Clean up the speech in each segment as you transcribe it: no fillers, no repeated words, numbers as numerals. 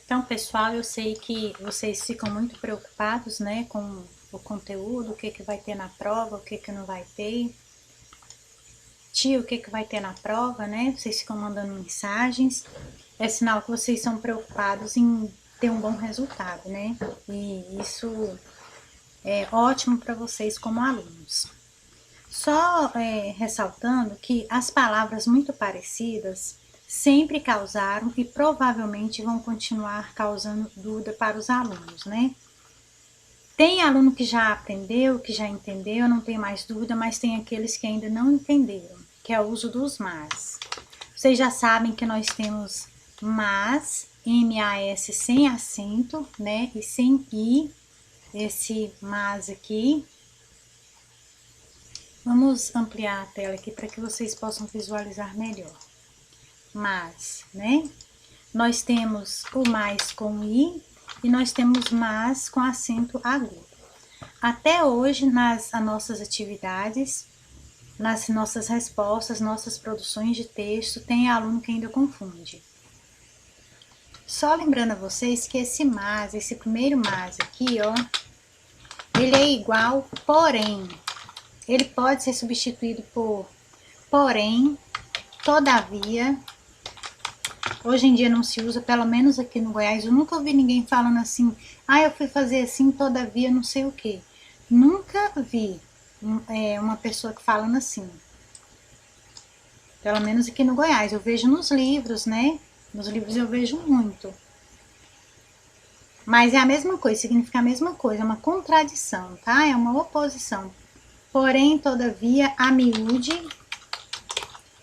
Então, pessoal, eu sei que vocês ficam muito preocupados, né, com o conteúdo, o que vai ter na prova, o que não vai ter. Tia, o que vai ter na prova, né? Vocês ficam mandando mensagens. É sinal que vocês são preocupados em ter um bom resultado, né? E isso é ótimo para vocês como alunos. Só ressaltando que as palavras muito parecidas sempre causaram e provavelmente vão continuar causando dúvida para os alunos, né? Tem aluno que já aprendeu, que já entendeu, não tem mais dúvida, mas tem aqueles que ainda não entenderam, que é o uso dos mas. Vocês já sabem que nós temos mas, M-A-S sem acento, né? E sem I, esse mas aqui. Vamos ampliar a tela aqui para que vocês possam visualizar melhor. Mas, né? Nós temos o mais com I e nós temos mas com acento agudo. Até hoje, nas nossas atividades, nas nossas respostas, nossas produções de texto, tem aluno que ainda confunde. Só lembrando a vocês que esse mas, esse primeiro mas aqui, ó, ele é igual, porém. Ele pode ser substituído por porém, todavia. Hoje em dia não se usa, pelo menos aqui no Goiás. Eu nunca ouvi ninguém falando assim, ah, eu fui fazer assim, todavia, não sei o que. Nunca vi uma pessoa que falando assim. Pelo menos aqui no Goiás. Eu vejo nos livros, né? Nos livros eu vejo muito. Mas é a mesma coisa, significa a mesma coisa, é uma contradição, tá? É uma oposição. Porém, todavia, a miúde,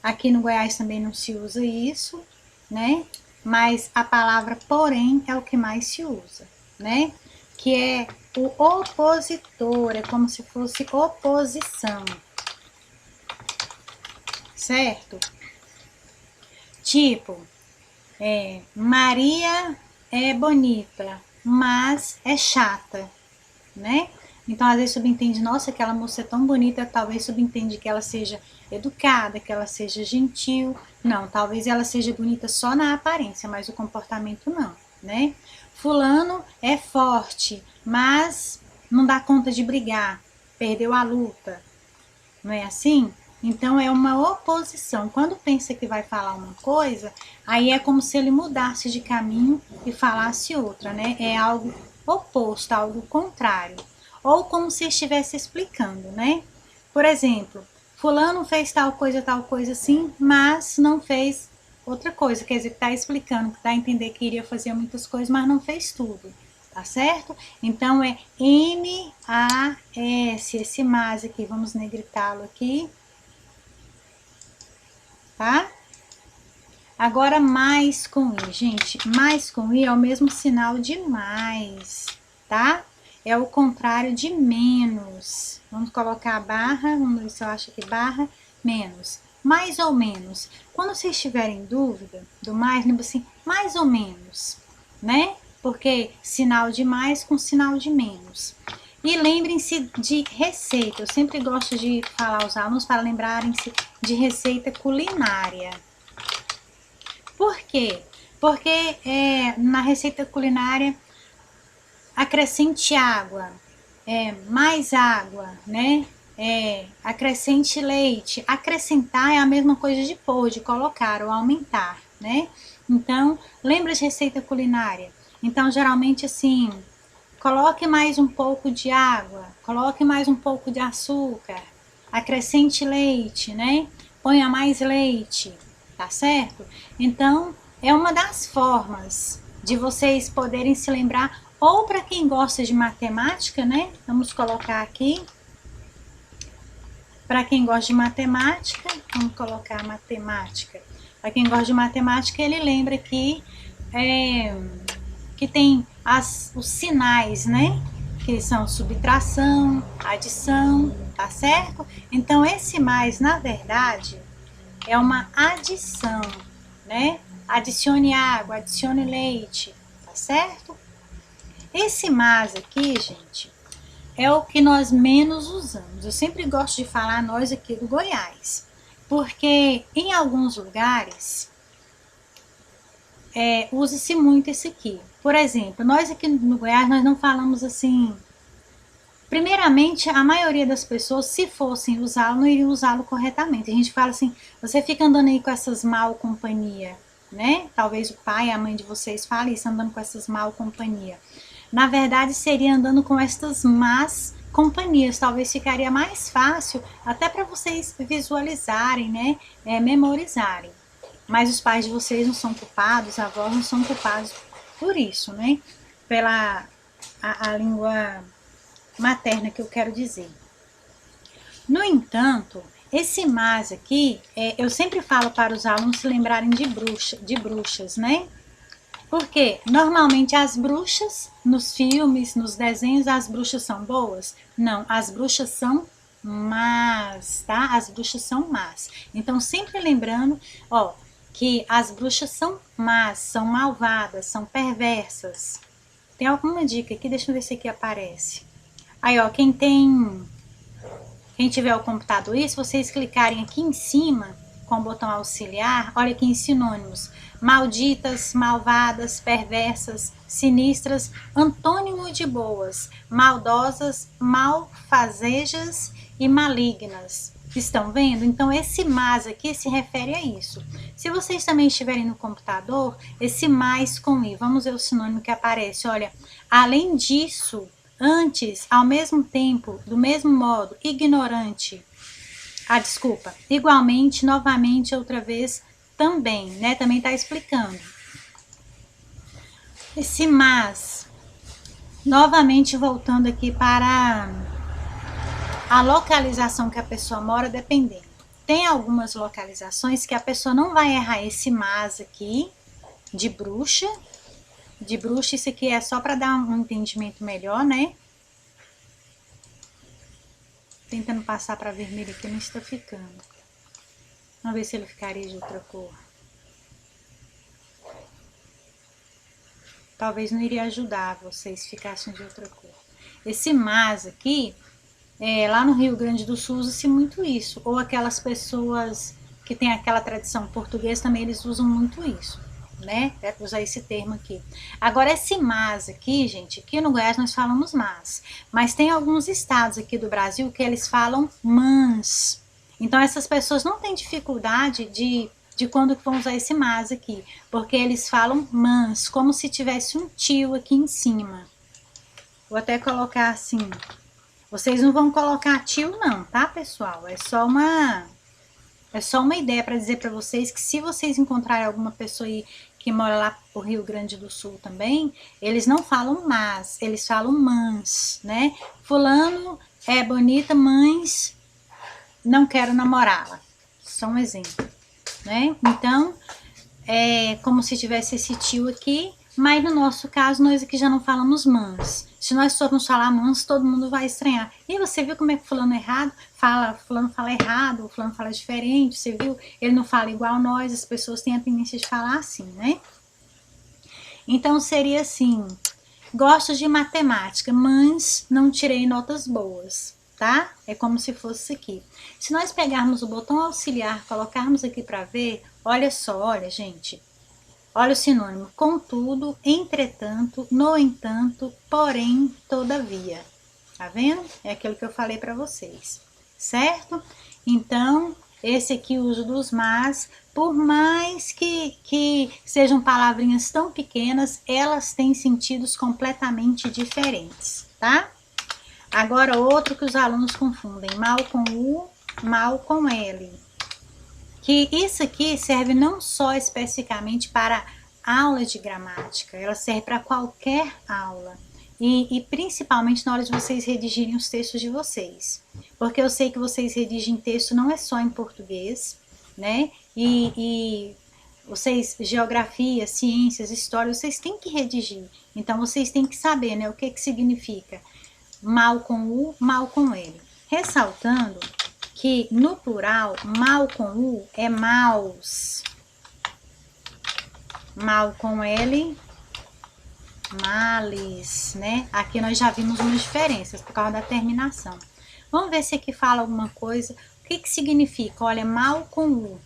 aqui no Goiás também não se usa isso, né? Mas a palavra porém é o que mais se usa, né? Que é o opositor, é como se fosse oposição, certo? Tipo, Maria é bonita, mas é chata, né? Então, às vezes, subentende, nossa, aquela moça é tão bonita, talvez subentende que ela seja educada, que ela seja gentil. Não, talvez ela seja bonita só na aparência, mas o comportamento não, né? Fulano é forte, mas não dá conta de brigar, perdeu a luta. Não é assim? Então, é uma oposição. Quando pensa que vai falar uma coisa, aí é como se ele mudasse de caminho e falasse outra, né? É algo oposto, algo contrário. Ou como se estivesse explicando, né? Por exemplo, fulano fez tal coisa assim, mas não fez outra coisa. Quer dizer, está explicando, dá a entender que iria fazer muitas coisas, mas não fez tudo, tá certo? Então, é M-A-S, esse mas aqui, vamos negritá-lo aqui, tá? Agora, mais com I, gente, mais com I é o mesmo sinal de mais, tá? É o contrário de menos. Vamos colocar a barra, vamos ver se eu acho aqui, barra, menos. Mais ou menos. Quando vocês tiverem dúvida do mais, lembra assim, mais ou menos, né? Porque sinal de mais com sinal de menos. E lembrem-se de receita. Eu sempre gosto de falar aos alunos para lembrarem-se de receita culinária. Por quê? Porque na receita culinária, acrescente água, mais água, né? Acrescente leite. Acrescentar é a mesma coisa de pôr, de colocar ou aumentar, né? Então, lembra de receita culinária? Então, geralmente assim, coloque mais um pouco de água, coloque mais um pouco de açúcar, acrescente leite, né? Ponha mais leite, tá certo? Então, é uma das formas de vocês poderem se lembrar. Ou para quem gosta de matemática, né? Vamos colocar aqui. Para quem gosta de matemática, vamos colocar matemática. Para quem gosta de matemática, ele lembra que tem os sinais, né? Que são subtração, adição, tá certo? Então, esse mais, na verdade, é uma adição, né? Adicione água, adicione leite, tá certo? Esse mas aqui, gente, é o que nós menos usamos. Eu sempre gosto de falar nós aqui do Goiás, porque em alguns lugares usa-se muito esse aqui. Por exemplo, nós aqui no Goiás, nós não falamos assim... Primeiramente, a maioria das pessoas, se fossem usá-lo, não iriam usá-lo corretamente. A gente fala assim, você fica andando aí com essas mal companhia, né? Talvez o pai, a mãe de vocês falem isso, andando com essas mal companhia. Na verdade, seria andando com estas más companhias. Talvez ficaria mais fácil, até para vocês visualizarem, né? Memorizarem. Mas os pais de vocês não são culpados, os avós não são culpados por isso, né? Pela a língua materna que eu quero dizer. No entanto, esse mas aqui, eu sempre falo para os alunos se lembrarem de bruxas, né? Porque normalmente as bruxas, nos filmes, nos desenhos, as bruxas são boas? Não, as bruxas são más, tá? As bruxas são más. Então, sempre lembrando, ó, que as bruxas são más, são malvadas, são perversas. Tem alguma dica aqui? Deixa eu ver se aqui aparece. Aí, ó, quem tiver o computador, se vocês clicarem aqui em cima, com o botão auxiliar, olha aqui em sinônimos. Malditas, malvadas, perversas, sinistras, antônimo de boas, maldosas, malfazejas e malignas. Estão vendo? Então, esse mas aqui se refere a isso. Se vocês também estiverem no computador, esse mais com i, vamos ver o sinônimo que aparece. Olha, além disso... Antes, ao mesmo tempo, do mesmo modo, ignorante. Desculpa. Igualmente, novamente, outra vez, também, né? Também está explicando. Esse mas, novamente voltando aqui para a localização que a pessoa mora, dependendo. Tem algumas localizações que a pessoa não vai errar esse mas aqui, de bruxa. De bruxa, isso aqui é só para dar um entendimento melhor, né? Tentando passar para vermelho aqui, não está ficando. Vamos ver se ele ficaria de outra cor. Talvez não iria ajudar vocês ficassem de outra cor. Esse mas aqui, lá no Rio Grande do Sul usa-se muito isso. Ou aquelas pessoas que têm aquela tradição portuguesa também, eles usam muito isso. Né? Usar esse termo aqui. Agora, esse mas aqui, gente, aqui no Goiás nós falamos mas tem alguns estados aqui do Brasil que eles falam mans. Então, essas pessoas não têm dificuldade de quando vão usar esse mas aqui, porque eles falam mans, como se tivesse um tio aqui em cima. Vou até colocar assim. Vocês não vão colocar tio não, tá, pessoal? É só uma ideia para dizer para vocês que se vocês encontrarem alguma pessoa aí que mora lá no Rio Grande do Sul também, eles não falam mas, eles falam mans, né? Fulano é bonita, mas não quero namorá-la. Só um exemplo, né? Então, é como se tivesse esse tio aqui, mas no nosso caso, nós aqui já não falamos mans. Se nós formos falar mans, todo mundo vai estranhar. E você viu como é que fulano fulano fala errado, fulano fala diferente, você viu? Ele não fala igual nós, as pessoas têm a tendência de falar assim, né? Então, seria assim, gosto de matemática, mas não tirei notas boas, tá? É como se fosse isso aqui. Se nós pegarmos o botão auxiliar, colocarmos aqui para ver, olha só, olha, gente... Olha o sinônimo, contudo, entretanto, no entanto, porém, todavia. Tá vendo? É aquilo que eu falei para vocês, certo? Então, esse aqui, o uso dos mas, por mais que sejam palavrinhas tão pequenas, elas têm sentidos completamente diferentes, tá? Agora, outro que os alunos confundem, mal com U, mal com L. Que isso aqui serve não só especificamente para aula de gramática, ela serve para qualquer aula. E principalmente na hora de vocês redigirem os textos de vocês. Porque eu sei que vocês redigem texto não é só em português, né? E vocês, geografia, ciências, história, vocês têm que redigir. Então, vocês têm que saber, né, o que significa mal com U, mal com L. Ressaltando que no plural, mal com U é maus. Mal com L, males, né? Aqui nós já vimos umas diferenças por causa da terminação. Vamos ver se aqui fala alguma coisa. O que significa? Olha, mal com U.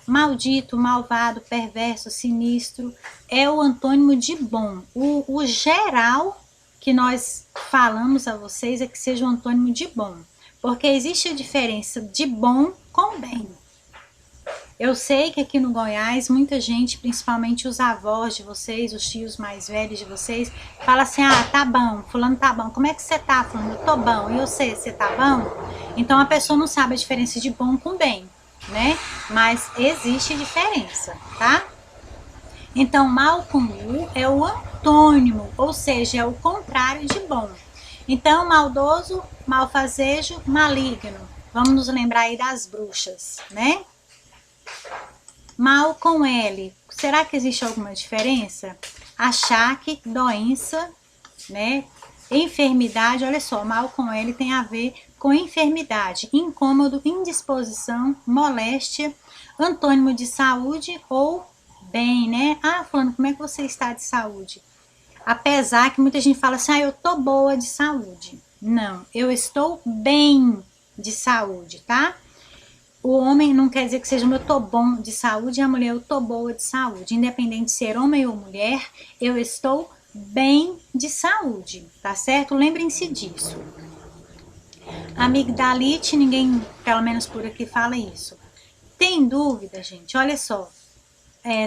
maldito, malvado, perverso, sinistro, é o antônimo de bom. O geral que nós falamos a vocês é que seja um antônimo de bom, porque existe a diferença de bom com bem. Eu sei que aqui no Goiás, muita gente, principalmente os avós de vocês, os tios mais velhos de vocês, fala assim, ah, tá bom, fulano tá bom, como é que você tá, fulano? Eu tô bom, e você tá bom? Então a pessoa não sabe a diferença de bom com bem, né? Mas existe diferença, tá? Então mal com u é o antônimo, ou seja, é o contrário de bom. Então maldoso, malfazejo, maligno. Vamos nos lembrar aí das bruxas, né? Mal com L, será que existe alguma diferença? Achaque, doença, né? Enfermidade, olha só, mal com L tem a ver com enfermidade, incômodo, indisposição, moléstia, antônimo de saúde ou bem, né? Ah, falando, como é que você está de saúde? Apesar que muita gente fala assim, ah, eu tô boa de saúde. Não, eu estou bem de saúde, tá? O homem não quer dizer que seja eu tô bom de saúde e a mulher eu tô boa de saúde. Independente de ser homem ou mulher, eu estou bem de saúde, tá certo? Lembrem-se disso. Amigdalite, ninguém, pelo menos por aqui, fala isso. Tem dúvida, gente? Olha só.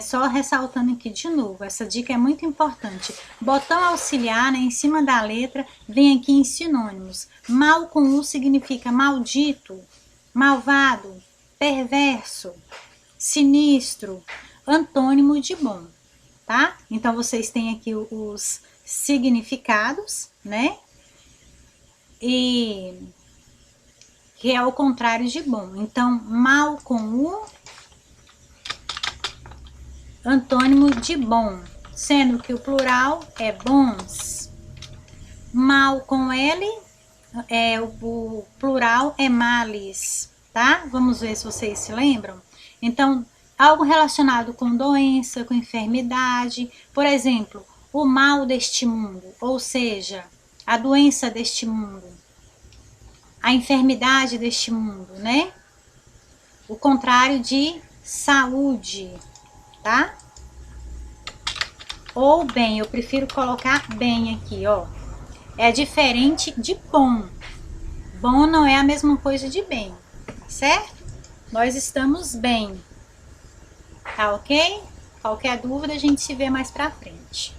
Só ressaltando aqui de novo, essa dica é muito importante. Botão auxiliar, né, em cima da letra, vem aqui em sinônimos. Mal com U significa maldito, malvado, perverso, sinistro, antônimo de bom, tá? Então vocês têm aqui os significados, né? E que é o contrário de bom. Então, mal com U, antônimo de bom, sendo que o plural é bons. Mal com L, o plural é males, tá? Vamos ver se vocês se lembram. Então, algo relacionado com doença, com enfermidade, por exemplo, o mal deste mundo, ou seja, a doença deste mundo, a enfermidade deste mundo, né? O contrário de saúde, tá? Ou bem, eu prefiro colocar bem aqui, ó. É diferente de bom. Bom não é a mesma coisa de bem, certo? Nós estamos bem, tá ok? Qualquer dúvida a gente se vê mais pra frente.